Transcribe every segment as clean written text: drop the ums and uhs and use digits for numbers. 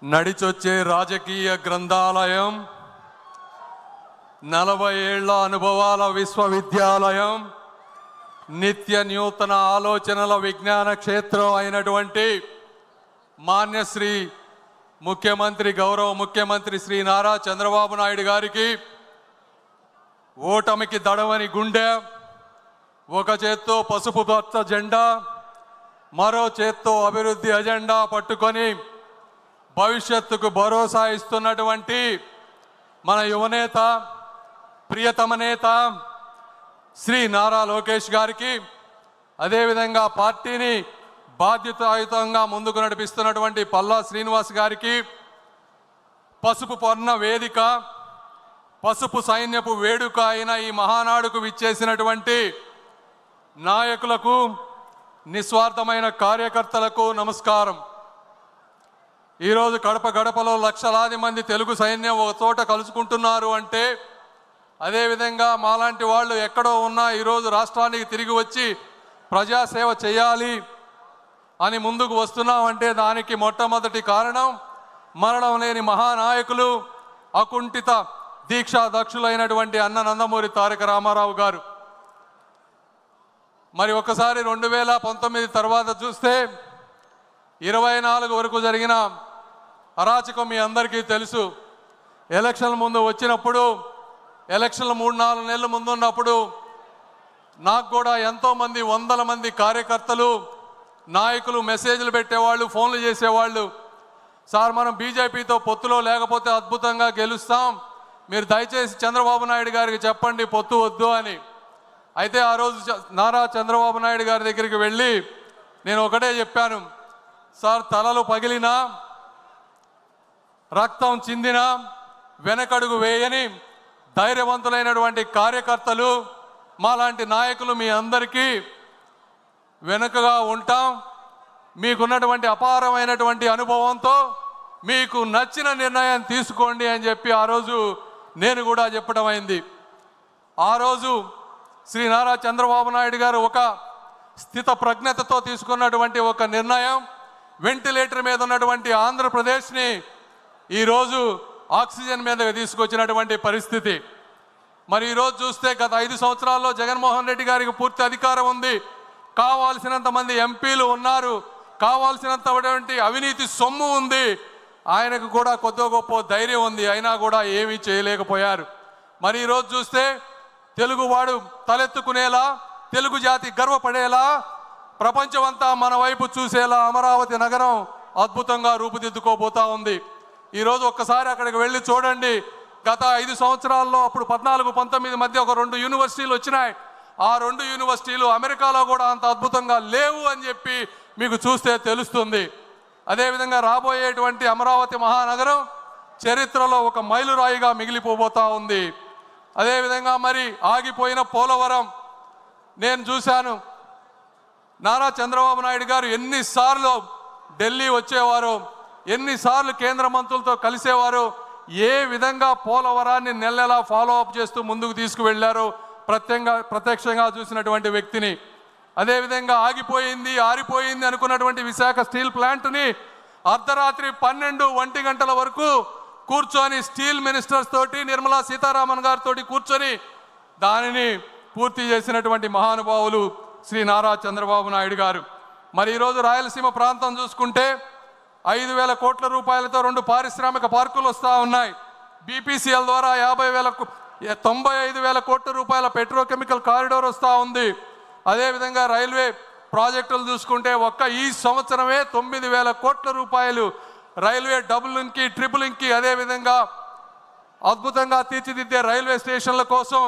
నడిచొచ్చే రాజకీయ గ్రంథాలయం, 40 ఏళ్ల అనుభవాల విశ్వవిద్యాలయం, నిత్య నూతన ఆలోచనల విజ్ఞాన క్షేత్రం అయినటువంటి మాన్యశ్రీ గౌరవ ముఖ్యమంత్రి శ్రీ నారా చంద్రబాబు నాయుడు గారికి ఓటమికి దడవని గుండె, ఒక చేత్తో పసుపు పచ్చ జెండా, మరో చేత్తో అభివృద్ధి అజెండా పట్టుకొని భవిష్యత్తుకు భరోసా ఇస్తున్నటువంటి మన యువనేత, ప్రియతమ నేత శ్రీ నారా లోకేష్ గారికి, అదేవిధంగా పార్టీని బాధ్యతాయుతంగా ముందుకు నడిపిస్తున్నటువంటి పల్లా శ్రీనివాస్ గారికి, పసుపు పొన్న వేదిక, పసుపు సైన్యపు వేడుక అయిన ఈ మహానాడుకు విచ్చేసినటువంటి నాయకులకు, నిస్వార్థమైన కార్యకర్తలకు నమస్కారం. ఈరోజు కడప గడపలో లక్షలాది మంది తెలుగు సైన్యం ఒక చోట కలుసుకుంటున్నారు అంటే, అదేవిధంగా మాలాంటి వాళ్ళు ఎక్కడో ఉన్నా ఈరోజు రాష్ట్రానికి తిరిగి వచ్చి ప్రజాసేవ చేయాలి అని ముందుకు వస్తున్నామంటే దానికి మొట్టమొదటి కారణం మరణం లేని మహానాయకులు, అకుంఠిత దీక్షా దక్షులైనటువంటి అన్న నందమూరి తారక రామారావు గారు. మరి ఒకసారి 2019 తర్వాత చూస్తే 24 వరకు జరిగిన అరాచకం మీ అందరికీ తెలుసు. ఎలక్షన్ల ముందు వచ్చినప్పుడు, ఎలక్షన్లు 3-4 నెలల ముందు ఉన్నప్పుడు నాకు కూడా ఎంతోమంది, వందల మంది కార్యకర్తలు, నాయకులు మెసేజ్లు పెట్టేవాళ్ళు, ఫోన్లు చేసేవాళ్ళు. సార్, మనం బీజేపీతో పొత్తులో లేకపోతే అద్భుతంగా గెలుస్తాం, మీరు దయచేసి చంద్రబాబు నాయుడు గారికి చెప్పండి పొత్తు వద్దు అని. అయితే ఆ రోజు నారా చంద్రబాబు నాయుడు గారి దగ్గరికి వెళ్ళి నేను ఒకటే చెప్పాను, సార్, తలలు పగిలినా, రక్తం చిందినా వెనకడుగు వేయని ధైర్యవంతులైనటువంటి కార్యకర్తలు, మాలాంటి నాయకులు మీ అందరికీ వెనుకగా ఉంటాం. మీకున్నటువంటి అపారమైనటువంటి అనుభవంతో మీకు నచ్చిన నిర్ణయం తీసుకోండి అని చెప్పి ఆ రోజు నేను కూడా చెప్పడం అయింది. ఆ రోజు శ్రీ నారా చంద్రబాబు నాయుడు గారు ఒక స్థిత ప్రజ్ఞతతో తీసుకున్నటువంటి ఒక నిర్ణయం, వెంటిలేటర్ మీద ఉన్నటువంటి ఆంధ్రప్రదేశ్ని ఈరోజు ఆక్సిజన్ మీదకి తీసుకొచ్చినటువంటి పరిస్థితి. మరి ఈరోజు చూస్తే గత 5 సంవత్సరాల్లో జగన్మోహన్ రెడ్డి గారికి పూర్తి అధికారం ఉంది, కావాల్సినంత మంది ఎంపీలు ఉన్నారు, కావాల్సినంతటువంటి అవినీతి సొమ్ము ఉంది, ఆయనకు కూడా కొద్ది గొప్ప ధైర్యం ఉంది, అయినా కూడా ఏమీ చేయలేకపోయారు. మరి ఈరోజు చూస్తే తెలుగువాడు తలెత్తుకునేలా, తెలుగు జాతి గర్వపడేలా, ప్రపంచమంతా మన వైపు చూసేలా అమరావతి నగరం అద్భుతంగా రూపుదిద్దుకోబోతా ఉంది. ఈరోజు ఒక్కసారి అక్కడికి వెళ్ళి చూడండి. గత 5 సంవత్సరాల్లో అప్పుడు 14-19 మధ్య ఒక 2 యూనివర్సిటీలు వచ్చినాయి. ఆ 2 యూనివర్సిటీలు అమెరికాలో కూడా అంత అద్భుతంగా లేవు అని చెప్పి మీకు చూస్తే తెలుస్తుంది. అదేవిధంగా రాబోయేటువంటి అమరావతి మహానగరం చరిత్రలో ఒక మైలురాయిగా మిగిలిపోబోతా ఉంది. అదేవిధంగా మరి ఆగిపోయిన పోలవరం నేను చూశాను. నారా చంద్రబాబు నాయుడు గారు ఎన్నిసార్లు ఢిల్లీ వచ్చేవారు, ఎన్నిసార్లు కేంద్ర మంత్రులతో కలిసేవారు, ఏ విధంగా పోలవరాన్ని నెలలా ఫాలో అప్ చేస్తూ ముందుకు తీసుకువెళ్లారో ప్రత్యక్షంగా చూసినటువంటి వ్యక్తిని. అదేవిధంగా ఆగిపోయింది, ఆరిపోయింది అనుకున్నటువంటి విశాఖ స్టీల్ ప్లాంట్ని అర్ధరాత్రి 12-1 గంటల వరకు కూర్చొని స్టీల్ మినిస్టర్స్ తోటి, నిర్మలా సీతారామన్ గారితో కూర్చొని దానిని పూర్తి చేసినటువంటి మహానుభావులు శ్రీ నారా చంద్రబాబు నాయుడు గారు. మరి ఈరోజు రాయలసీమ ప్రాంతం చూసుకుంటే 5,000 కోట్ల రూపాయలతో 2 పారిశ్రామిక పార్కులు వస్తూ ఉన్నాయి. బీపీసీఎల్ ద్వారా 95,000 కోట్ల రూపాయల పెట్రోకెమికల్ కారిడార్ వస్తూ ఉంది. అదేవిధంగా రైల్వే ప్రాజెక్టులు చూసుకుంటే ఈ సంవత్సరమే 9,000 కోట్ల రూపాయలు రైల్వే డబుల్ లింక్కి, ట్రిపుల్ లింక్కి, అదేవిధంగా అద్భుతంగా తీర్చిదిద్దే రైల్వే స్టేషన్ల కోసం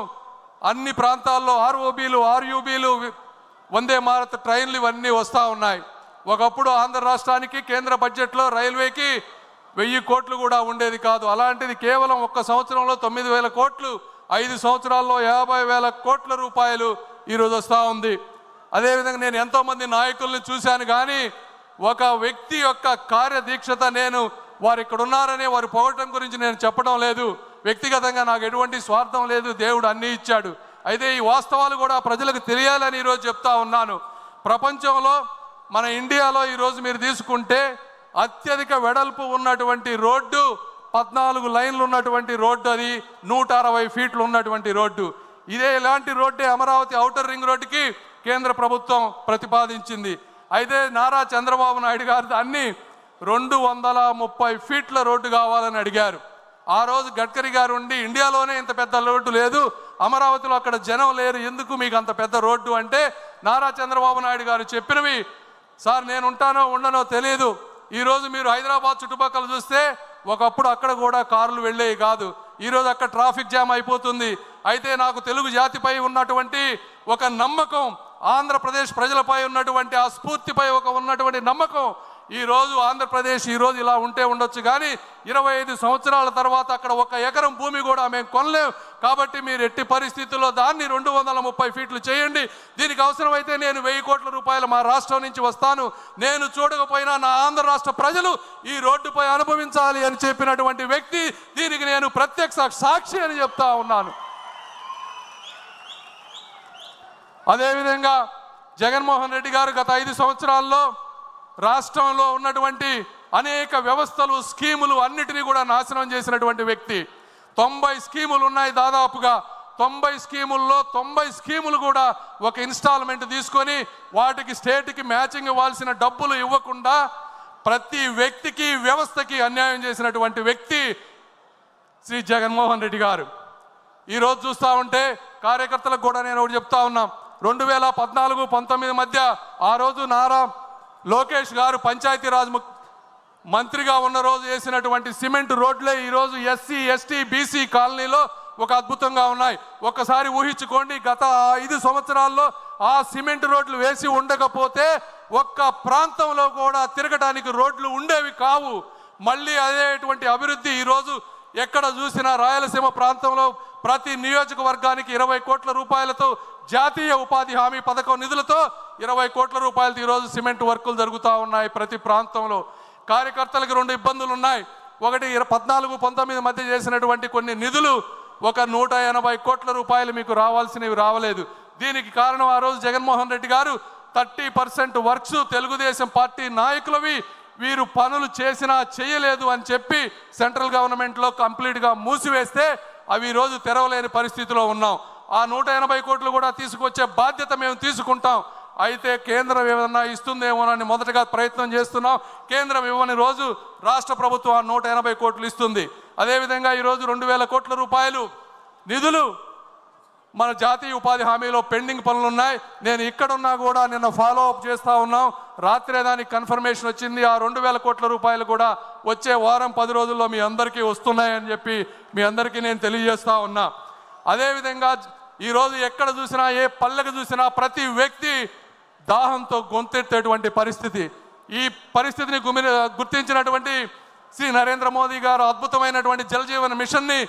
అన్ని ప్రాంతాల్లో ఆర్ఓబీలు, ఆర్యూబీలు, వందే భారత్ ట్రైన్లు ఇవన్నీ వస్తూ ఉన్నాయి. ఒకప్పుడు ఆంధ్ర రాష్ట్రానికి కేంద్ర బడ్జెట్లో రైల్వేకి 1000 కోట్లు కూడా ఉండేది కాదు. అలాంటిది కేవలం 1 సంవత్సరంలో 9,000 కోట్లు, 5 సంవత్సరాల్లో 50,000 కోట్ల రూపాయలు ఈరోజు వస్తూ ఉంది. అదేవిధంగా నేను ఎంతోమంది నాయకుల్ని చూశాను, కానీ ఒక వ్యక్తి యొక్క కార్యదీక్షత, నేను వారు ఇక్కడ ఉన్నారని వారు పొగటం గురించి నేను చెప్పడం లేదు. వ్యక్తిగతంగా నాకు ఎటువంటి స్వార్థం లేదు, దేవుడు అన్నీ ఇచ్చాడు. అయితే ఈ వాస్తవాలు కూడా ప్రజలకు తెలియాలని ఈరోజు చెప్తా ఉన్నాను. ప్రపంచంలో మన ఇండియాలో ఈరోజు మీరు తీసుకుంటే అత్యధిక వెడల్పు ఉన్నటువంటి రోడ్డు 14 లైన్లు ఉన్నటువంటి రోడ్డు, అది 160 ఫీట్లు ఉన్నటువంటి రోడ్డు. ఇలాంటి రోడ్డే అమరావతి ఔటర్ రింగ్ రోడ్డుకి కేంద్ర ప్రభుత్వం ప్రతిపాదించింది. అయితే నారా చంద్రబాబు నాయుడు గారు దాన్ని 230 ఫీట్ల రోడ్డు కావాలని అడిగారు. ఆ రోజు గడ్కరీ గారు ఉండి ఇండియాలోనే ఇంత పెద్ద రోడ్డు లేదు, అమరావతిలో అక్కడ జనం లేరు, ఎందుకు మీకు అంత పెద్ద రోడ్డు అంటే నారా చంద్రబాబు నాయుడు గారు చెప్పినవి, సార్ నేను ఉంటానో ఉండనో తెలియదు, ఈరోజు మీరు హైదరాబాద్ చుట్టుపక్కల చూస్తే ఒకప్పుడు అక్కడ కూడా కార్లు వెళ్ళేవి కాదు, ఈరోజు అక్కడ ట్రాఫిక్ జామ్ అయిపోతుంది. అయితే నాకు తెలుగు జాతిపై ఉన్నటువంటి ఒక నమ్మకం, ఆంధ్రప్రదేశ్ ప్రజలపై ఉన్నటువంటి ఆ స్ఫూర్తిపై ఉన్నటువంటి నమ్మకం, ఈరోజు ఆంధ్రప్రదేశ్ ఈరోజు ఇలా ఉంటే ఉండొచ్చు, కానీ 25 సంవత్సరాల తర్వాత అక్కడ 1 ఎకరం భూమి కూడా మేము కొనలేం. కాబట్టి మీరు ఎట్టి పరిస్థితుల్లో దాన్ని 230 ఫీట్లు చేయండి. దీనికి అవసరమైతే నేను 1000 కోట్ల రూపాయలు మా రాష్ట్రం నుంచి వస్తాను, నేను చూడకపోయినా నా ఆంధ్ర రాష్ట్ర ప్రజలు ఈ రోడ్డుపై అనుభవించాలి అని చెప్పినటువంటి వ్యక్తి, దీనికి నేను ప్రత్యక్ష సాక్షి అని చెప్తా ఉన్నాను. అదేవిధంగా జగన్మోహన్ రెడ్డి గారు గత 5 సంవత్సరాల్లో రాష్ట్రంలో ఉన్నటువంటి అనేక వ్యవస్థలు, స్కీములు అన్నిటినీ కూడా నాశనం చేసినటువంటి వ్యక్తి. 90 స్కీములు ఉన్నాయి, దాదాపుగా 90 స్కీముల్లో 90 స్కీములు కూడా ఒక ఇన్స్టాల్మెంట్ తీసుకొని వాటికి స్టేట్కి మ్యాచింగ్ ఇవ్వాల్సిన డబ్బులు ఇవ్వకుండా ప్రతి వ్యక్తికి, వ్యవస్థకి అన్యాయం చేసినటువంటి వ్యక్తి శ్రీ జగన్మోహన్ రెడ్డి గారు. ఈరోజు చూస్తూ ఉంటే కార్యకర్తలకు కూడా నేను ఒకటి చెప్తా ఉన్నాం, 2014-19 మధ్య ఆ రోజు నారా లోకేష్ గారు పంచాయతీరాజ్ మంత్రిగా ఉన్న రోజు వేసినటువంటి సిమెంట్ రోడ్లే ఈరోజు ఎస్సీ, ఎస్టీ, బీసీ కాలనీలో ఒక అద్భుతంగా ఉన్నాయి. ఒక్కసారి ఊహించుకోండి, గత 5 సంవత్సరాల్లో ఆ సిమెంట్ రోడ్లు వేసి ఉండకపోతే ఒక్క ప్రాంతంలో కూడా తిరగడానికి రోడ్లు ఉండేవి కావు. మళ్ళీ అదేటువంటి అభివృద్ధి ఈరోజు ఎక్కడ చూసినా రాయలసీమ ప్రాంతంలో ప్రతి నియోజకవర్గానికి 20 కోట్ల రూపాయలతో జాతీయ ఉపాధి హామీ పథకం నిధులతో 20 కోట్ల రూపాయలతో ఈరోజు సిమెంట్ వర్కులు జరుగుతూ ఉన్నాయి ప్రతి ప్రాంతంలో. కార్యకర్తలకు 2 ఇబ్బందులు ఉన్నాయి. ఒకటి 14-19 మధ్య చేసినటువంటి కొన్ని నిధులు ఒక 180 కోట్ల రూపాయలు మీకు రావాల్సినవి రావలేదు. దీనికి కారణం ఆ రోజు జగన్మోహన్ రెడ్డి గారు 30% వర్క్స్ తెలుగుదేశం పార్టీ నాయకులవి వీరు పనులు చేసినా చేయలేదు అని చెప్పి సెంట్రల్ గవర్నమెంట్లో కంప్లీట్గా మూసివేస్తే అవి ఈరోజు తెరవలేని పరిస్థితిలో ఉన్నాం. ఆ 180 కోట్లు కూడా తీసుకొచ్చే బాధ్యత మేము తీసుకుంటాం. అయితే కేంద్రం ఏమన్నా ఇస్తుందేమోనని మొదటగా ప్రయత్నం చేస్తున్నాం. కేంద్రం ఇవ్వని రోజు రాష్ట్ర ప్రభుత్వం 180 కోట్లు ఇస్తుంది. అదేవిధంగా ఈరోజు 2000 కోట్ల రూపాయలు నిధులు మన జాతీయ ఉపాధి హామీలో పెండింగ్ పనులు ఉన్నాయి. నేను ఇక్కడున్నా కూడా నిన్న ఫాలో అప్ చేస్తూ ఉన్నాం. రాత్రే దానికి కన్ఫర్మేషన్ వచ్చింది. ఆ 2000 కోట్ల రూపాయలు కూడా వచ్చే వారం 10 రోజుల్లో మీ అందరికీ వస్తున్నాయని చెప్పి మీ అందరికీ నేను తెలియజేస్తూ ఉన్నా. అదేవిధంగా ఈరోజు ఎక్కడ చూసినా, ఏ పల్లెకు చూసినా ప్రతి వ్యక్తి దాహంతో గొంతెత్తేటువంటి పరిస్థితి. ఈ పరిస్థితిని గుర్తించినటువంటి శ్రీ నరేంద్ర మోదీ గారు అద్భుతమైనటువంటి జలజీవన్ మిషన్ని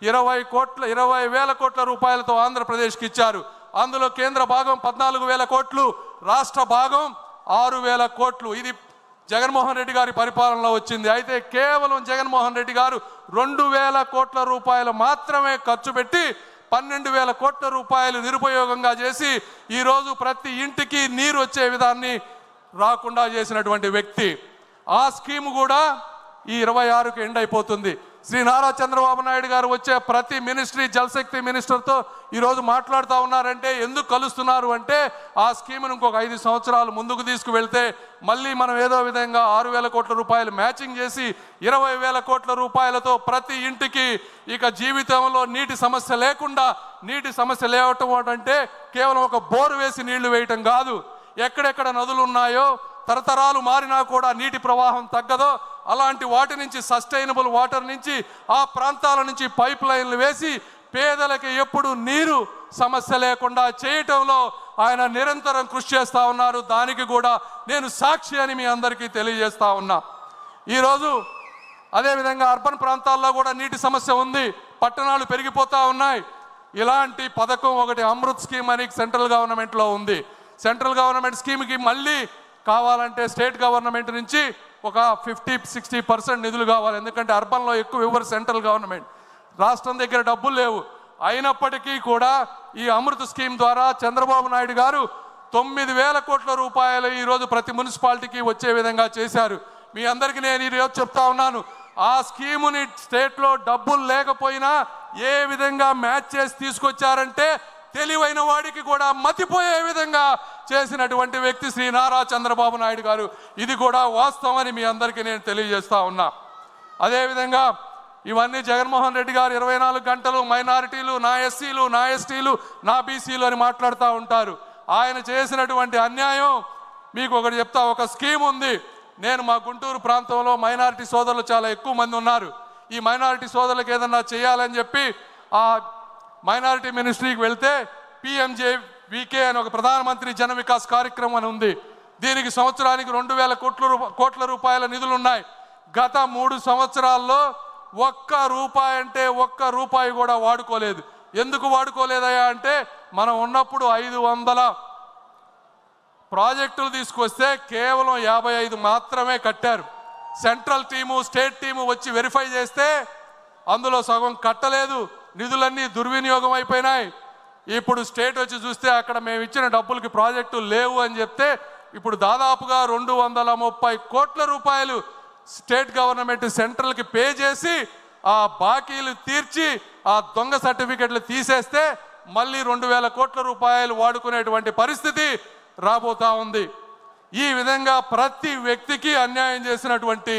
20,000 కోట్ల రూపాయలతో ఆంధ్రప్రదేశ్కి ఇచ్చారు. అందులో కేంద్ర భాగం 14,000 కోట్లు, రాష్ట్ర భాగం 6,000 కోట్లు. ఇది జగన్మోహన్ రెడ్డి గారి పరిపాలనలో వచ్చింది. అయితే కేవలం జగన్మోహన్ రెడ్డి గారు 2,000 కోట్ల రూపాయలు మాత్రమే ఖర్చు పెట్టి 12,000 కోట్ల రూపాయలు నిరుపయోగంగా చేసి ఈరోజు ప్రతి ఇంటికి నీరు వచ్చే విధాన్ని రాకుండా చేసినటువంటి వ్యక్తి. ఆ స్కీమ్ కూడా ఈ 26కి ఎండ్ అయిపోతుంది. శ్రీ నారా చంద్రబాబు నాయుడు గారు వచ్చే ప్రతి మినిస్ట్రీ, జలశక్తి మినిస్టర్తో ఈరోజు మాట్లాడుతూ ఉన్నారంటే ఎందుకు కలుస్తున్నారు అంటే ఆ స్కీమ్ను ఇంకొక 5 సంవత్సరాలు ముందుకు తీసుకువెళ్తే మళ్ళీ మనం ఏదో విధంగా 6,000 కోట్ల రూపాయలు మ్యాచింగ్ చేసి 20,000 కోట్ల రూపాయలతో ప్రతి ఇంటికి ఇక జీవితంలో నీటి సమస్య లేకుండా, నీటి సమస్య లేవటం అంటే కేవలం ఒక బోరు వేసి నీళ్లు వేయటం కాదు. ఎక్కడెక్కడ నదులు ఉన్నాయో తరతరాలు మారినా కూడా నీటి ప్రవాహం తగ్గదో అలాంటి వాటి నుంచి, సస్టైనబుల్ వాటర్ నుంచి, ఆ ప్రాంతాల నుంచి పైప్ లైన్లు వేసి పేదలకి ఎప్పుడు నీరు సమస్య లేకుండా చేయటంలో ఆయన నిరంతరం కృషి చేస్తూ ఉన్నారు. దానికి కూడా నేను సాక్షి అని మీ అందరికీ తెలియజేస్తా ఉన్నా. ఈరోజు అదేవిధంగా అర్బన్ ప్రాంతాల్లో కూడా నీటి సమస్య ఉంది, పట్టణాలు పెరిగిపోతూ ఉన్నాయి. ఇలాంటి పథకం ఒకటి అమృత్ స్కీమ్ అని సెంట్రల్ గవర్నమెంట్లో ఉంది. సెంట్రల్ గవర్నమెంట్ స్కీమ్కి మళ్ళీ కావాలంటే స్టేట్ గవర్నమెంట్ నుంచి ఒక 50-60% నిధులు కావాలి. ఎందుకంటే అర్బన్లో ఎక్కువ ఇవ్వరు సెంట్రల్ గవర్నమెంట్, రాష్ట్రం దగ్గర డబ్బులు లేవు. అయినప్పటికీ కూడా ఈ అమృత్ స్కీమ్ ద్వారా చంద్రబాబు నాయుడు గారు 9,000 కోట్ల రూపాయలు ఈరోజు ప్రతి మున్సిపాలిటీకి వచ్చే విధంగా చేశారు. మీ అందరికీ నేను ఈరోజు చెప్తా ఉన్నాను, ఆ స్కీముని స్టేట్లో డబ్బులు లేకపోయినా ఏ విధంగా మ్యాచ్ చేసి తీసుకొచ్చారంటే తెలివైన వాడికి కూడా మతిపోయే విధంగా చేసినటువంటి వ్యక్తి శ్రీ నారా చంద్రబాబు నాయుడు గారు. ఇది కూడా వాస్తవం అని మీ అందరికీ నేను తెలియజేస్తా ఉన్నా. అదేవిధంగా ఇవన్నీ జగన్మోహన్ రెడ్డి గారు 24 గంటలు మైనారిటీలు, నా ఎస్సీలు, నా ఎస్టీలు, నా బీసీలు అని మాట్లాడుతూ ఉంటారు. ఆయన చేసినటువంటి అన్యాయం మీకు ఒకటి చెప్తా. ఒక స్కీమ్ ఉంది. నేను మా గుంటూరు ప్రాంతంలో మైనారిటీ సోదరులు చాలా ఎక్కువ మంది ఉన్నారు. ఈ మైనారిటీ సోదరులకు ఏదన్నా చేయాలని చెప్పి ఆ మైనారిటీ మినిస్ట్రీకి వెళ్తే PMJVK అని ఒక ప్రధానమంత్రి జన వికాస్ కార్యక్రమం అని ఉంది. దీనికి సంవత్సరానికి 2000 కోట్ల రూపాయల నిధులు ఉన్నాయి. గత 3 సంవత్సరాల్లో ఒక్క రూపాయి కూడా వాడుకోలేదు. ఎందుకు వాడుకోలేదయా అంటే మనం ఉన్నప్పుడు 500 ప్రాజెక్టులు తీసుకొస్తే కేవలం 55 మాత్రమే కట్టారు. సెంట్రల్ టీము, స్టేట్ టీము వచ్చి వెరిఫై చేస్తే అందులో సగం కట్టలేదు. నిధులన్నీ దుర్వినియోగం అయిపోయినాయి. ఇప్పుడు స్టేట్ వచ్చి చూస్తే అక్కడ మేము ఇచ్చిన డబ్బులకి ప్రాజెక్టులు లేవు అని చెప్తే ఇప్పుడు దాదాపుగా 230 కోట్ల రూపాయలు స్టేట్ గవర్నమెంట్ సెంట్రల్కి పే చేసి ఆ బాకీలు తీర్చి ఆ దొంగ సర్టిఫికెట్లు తీసేస్తే మళ్ళీ 2000 కోట్ల రూపాయలు వాడుకునేటువంటి పరిస్థితి రాబోతా ఉంది. ఈ విధంగా ప్రతి వ్యక్తికి అన్యాయం చేసినటువంటి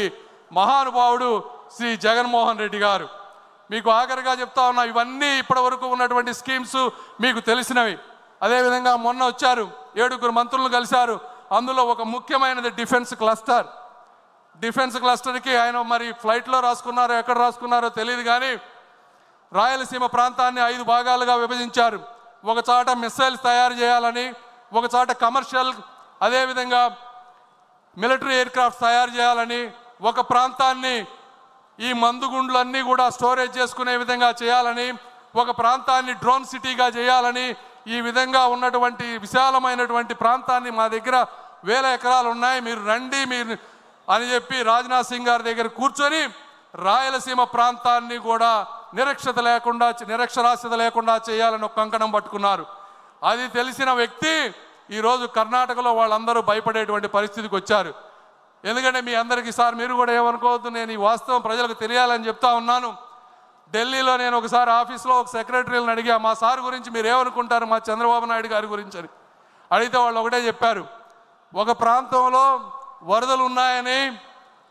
మహానుభావుడు శ్రీ జగన్మోహన్ రెడ్డి గారు. మీకు ఆఖరిగా చెప్తా ఉన్నా, ఇవన్నీ ఇప్పటి వరకు ఉన్నటువంటి స్కీమ్స్ మీకు తెలిసినవి. అదేవిధంగా మొన్న వచ్చారు, 7 మంత్రులను కలిశారు. అందులో ఒక ముఖ్యమైనది డిఫెన్స్ క్లస్టర్. డిఫెన్స్ క్లస్టర్కి ఆయన మరి ఫ్లైట్లో రాసుకున్నారో ఎక్కడ రాసుకున్నారో తెలియదు, కానీ రాయలసీమ ప్రాంతాన్ని 5 భాగాలుగా విభజించారు. ఒక చోట మిస్సైల్స్ తయారు చేయాలని, ఒక చోట కమర్షియల్ అదేవిధంగా మిలిటరీ ఎయిర్క్రాఫ్ట్ తయారు చేయాలని, ఒక ప్రాంతాన్ని ఈ మందుగుండ్లన్నీ కూడా స్టోరేజ్ చేసుకునే విధంగా చేయాలని, ఒక ప్రాంతాన్ని డ్రోన్ సిటీగా చేయాలని, ఈ విధంగా ఉన్నటువంటి విశాలమైనటువంటి ప్రాంతాన్ని మా దగ్గర 1000 ఎకరాలు ఉన్నాయి, మీరు రండి మీరు అని చెప్పి రాజ్నాథ్ సింగ్ గారి దగ్గర కూర్చొని రాయలసీమ ప్రాంతాన్ని కూడా నిరక్షరాస్యత లేకుండా చేయాలని ఒక కంకణం పట్టుకున్నారు. అది తెలిసిన వ్యక్తి ఈరోజు కర్ణాటకలో వాళ్ళందరూ భయపడేటువంటి పరిస్థితికి వచ్చారు. ఎందుకంటే మీ అందరికీ సార్ మీరు కూడా ఏమనుకోవద్దు, నేను ఈ వాస్తవం ప్రజలకు తెలియాలని చెప్తా ఉన్నాను. ఢిల్లీలో నేను ఒకసారి ఆఫీస్లో ఒక సెక్రటరీలను అడిగా, మా సార్ గురించి మీరు ఏమనుకుంటారు మా చంద్రబాబు నాయుడు గారి గురించి అని అడిగితే వాళ్ళు ఒకటే చెప్పారు, ఒక ప్రాంతంలో వరదలు ఉన్నాయని,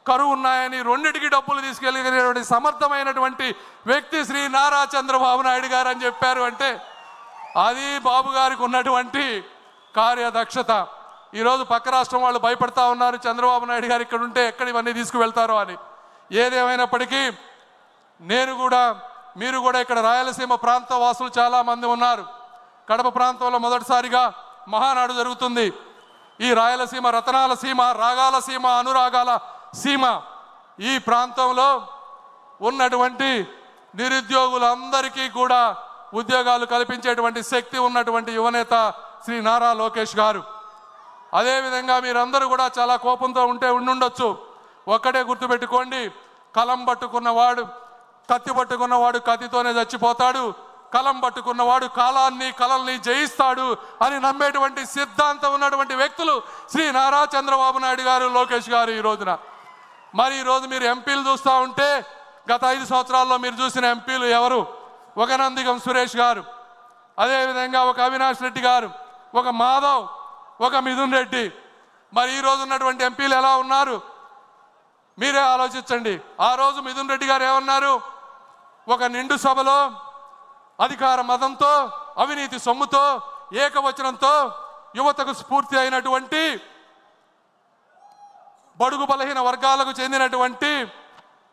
కరువు ఉన్నాయని రెండిటికి డబ్బులు తీసుకెళ్ళినటువంటి సమర్థమైనటువంటి వ్యక్తి శ్రీ నారా చంద్రబాబు నాయుడు గారు అని చెప్పారు. అంటే అది బాబు గారికి ఉన్నటువంటి కార్యదక్షత. ఈరోజు పక్క రాష్ట్రం వాళ్ళు భయపడతా ఉన్నారు, చంద్రబాబు నాయుడు గారు ఇక్కడ ఉంటే ఎక్కడ ఇవన్నీ తీసుకువెళ్తారో అని. ఏదేమైనప్పటికీ నేను కూడా మీరు కూడా ఇక్కడ రాయలసీమ ప్రాంత వాసులు చాలామంది ఉన్నారు. కడప ప్రాంతంలో మొదటిసారిగా మహానాడు జరుగుతుంది. ఈ రాయలసీమ రతనాల సీమ, రాగాల సీమ, అనురాగాల సీమ. ఈ ప్రాంతంలో ఉన్నటువంటి నిరుద్యోగులందరికీ కూడా ఉద్యోగాలు కల్పించేటువంటి శక్తి ఉన్నటువంటి యువనేత శ్రీ నారా లోకేష్ గారు. అదేవిధంగా మీరందరూ కూడా చాలా కోపంతో ఉండుండొచ్చు. ఒక్కటే గుర్తుపెట్టుకోండి, కలం పట్టుకున్నవాడు, కత్తి పట్టుకున్నవాడు కత్తితోనే చచ్చిపోతాడు, కలం పట్టుకున్నవాడు కలల్ని జయిస్తాడు అని నమ్మేటువంటి సిద్ధాంతం ఉన్నటువంటి వ్యక్తులు శ్రీ నారా చంద్రబాబు నాయుడు గారు, లోకేష్ గారు. ఈ రోజున మరి ఈరోజు మీరు ఎంపీలు చూస్తూ ఉంటే గత 5 సంవత్సరాల్లో మీరు చూసిన ఎంపీలు ఎవరు? ఒక నందిగం సురేష్ గారు, అదేవిధంగా ఒక అవినాష్ రెడ్డి గారు, ఒక మాధవ్, ఒక మిథున్ రెడ్డి. మరి ఈ రోజు ఉన్నటువంటి ఎంపీలు ఎలా ఉన్నారు మీరే ఆలోచించండి. ఆ రోజు మిథున్ రెడ్డి గారు ఏమన్నారు? ఒక నిండు సభలో అధికార మదంతో, అవినీతి సొమ్ముతో, ఏకవచనంతో యువతకు స్ఫూర్తి అయినటువంటి బడుగు బలహీన వర్గాలకు చెందినటువంటి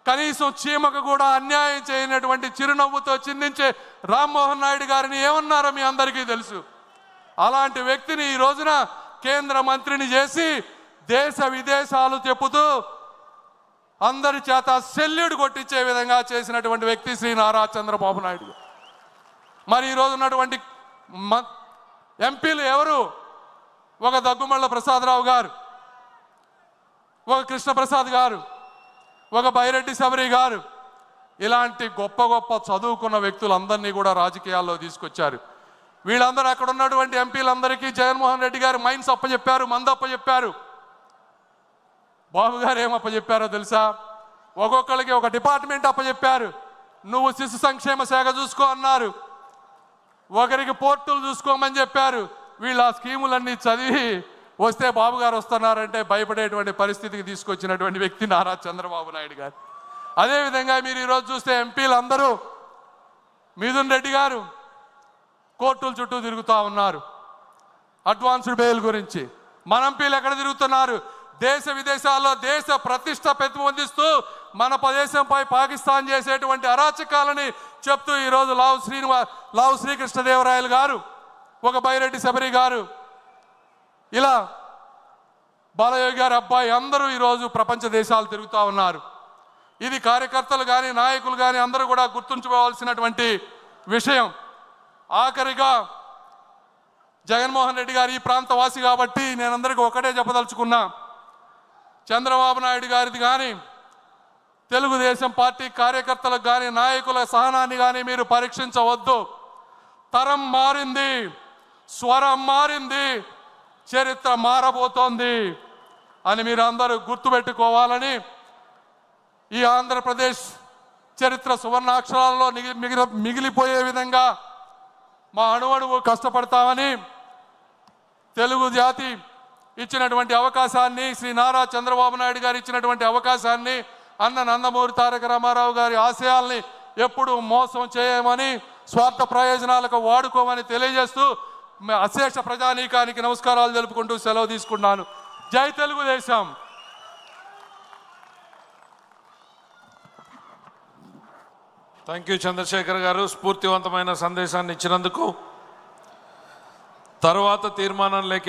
కనీసం చీమకు కూడా అన్యాయం చేయనటువంటి చిరునవ్వుతో చిందించే రామ్మోహన్ నాయుడు గారిని ఏమన్నారో మీ అందరికీ తెలుసు. అలాంటి వ్యక్తిని ఈ రోజున కేంద్ర మంత్రిని చేసి దేశ విదేశాలు చెప్పుతూ అందరి చేత సెల్యూట్ కొట్టించే విధంగా చేసినటువంటి వ్యక్తి శ్రీ నారా చంద్రబాబు నాయుడు. మరి ఈరోజు ఉన్నటువంటి ఎంపీలు ఎవరు? ఒక దగ్గుమళ్ళ ప్రసాదరావు గారు, ఒక కృష్ణప్రసాద్ గారు, ఒక బైరెడ్డి శబరి గారు. ఇలాంటి గొప్ప గొప్ప చదువుకున్న వ్యక్తులందరినీ కూడా రాజకీయాల్లో తీసుకొచ్చారు. వీళ్ళందరూ అక్కడ ఉన్నటువంటి ఎంపీలందరికీ జగన్మోహన్ రెడ్డి గారు మైన్స్ అప్పచెప్పారు, మందు అప్పచెప్పారు. బాబు గారు ఏం అప్పచెప్పారో తెలుసా? ఒక్కొక్కరికి ఒక డిపార్ట్మెంట్ అప్పచెప్పారు. నువ్వు శిశు సంక్షేమ శాఖ చూసుకో అన్నారు. ఒకరికి పోర్టులు చూసుకోమని చెప్పారు. వీళ్ళు ఆ స్కీములన్నీ చదివి వస్తే బాబు గారు వస్తున్నారంటే భయపడేటువంటి పరిస్థితికి తీసుకొచ్చినటువంటి వ్యక్తి నారా చంద్రబాబు నాయుడు గారు. అదేవిధంగా మీరు ఈరోజు చూస్తే ఎంపీలు అందరూ మిథున్ రెడ్డి గారు కోర్టుల చుట్టూ తిరుగుతూ ఉన్నారు అడ్వాన్స్డ్ బెయిల్ గురించి. మన ఎంపీలు ఎక్కడ తిరుగుతున్నారు? దేశ విదేశాల్లో దేశ ప్రతిష్ట పెంపొందిస్తూ మన దేశంపై పాకిస్తాన్ చేసేటువంటి అరాచకాలని చెప్తూ ఈరోజు లావు శ్రీకృష్ణదేవరాయలు గారు, ఒక బైరెడ్డి శబరి గారు, ఇలా బాలయోగి గారి అబ్బాయి అందరూ ఈరోజు ప్రపంచ దేశాలు తిరుగుతూ ఉన్నారు. ఇది కార్యకర్తలు కానీ నాయకులు కానీ అందరూ కూడా గుర్తుంచుకోవాల్సినటువంటి విషయం. ఆఖరిగా జగన్మోహన్ రెడ్డి గారు ఈ ప్రాంత వాసి కాబట్టి నేను అందరికీ ఒకటే చెప్పదలుచుకున్నా, చంద్రబాబు నాయుడు గారిది కానీ తెలుగుదేశం పార్టీ కార్యకర్తలకు కానీ నాయకుల సహనాన్ని కానీ మీరు పరీక్షించవద్దు. తరం మారింది, స్వరం మారింది, చరిత్ర మారబోతోంది అని మీరు అందరూ గుర్తుపెట్టుకోవాలని, ఈ ఆంధ్రప్రదేశ్ చరిత్ర సువర్ణాక్షరాలలో మిగిలిపోయే విధంగా మా అణువణువు కష్టపడతామని, తెలుగు జాతి ఇచ్చినటువంటి అవకాశాన్ని, శ్రీ నారా చంద్రబాబు నాయుడు గారు ఇచ్చినటువంటి అవకాశాన్ని, అన్న నందమూరి తారక రామారావు గారి ఆశయాల్ని ఎప్పుడు మోసం చేయమని, స్వార్థ ప్రయోజనాలకు వాడుకోమని తెలియజేస్తూ అశేష ప్రజానీకానికి నమస్కారాలు తెలుపుకుంటూ సెలవు తీసుకున్నాను. జై తెలుగుదేశం. థ్యాంక్ యూ చంద్రశేఖర్ గారు, స్ఫూర్తివంతమైన సందేశాన్ని ఇచ్చినందుకు. తర్వాత తీర్మానం లేక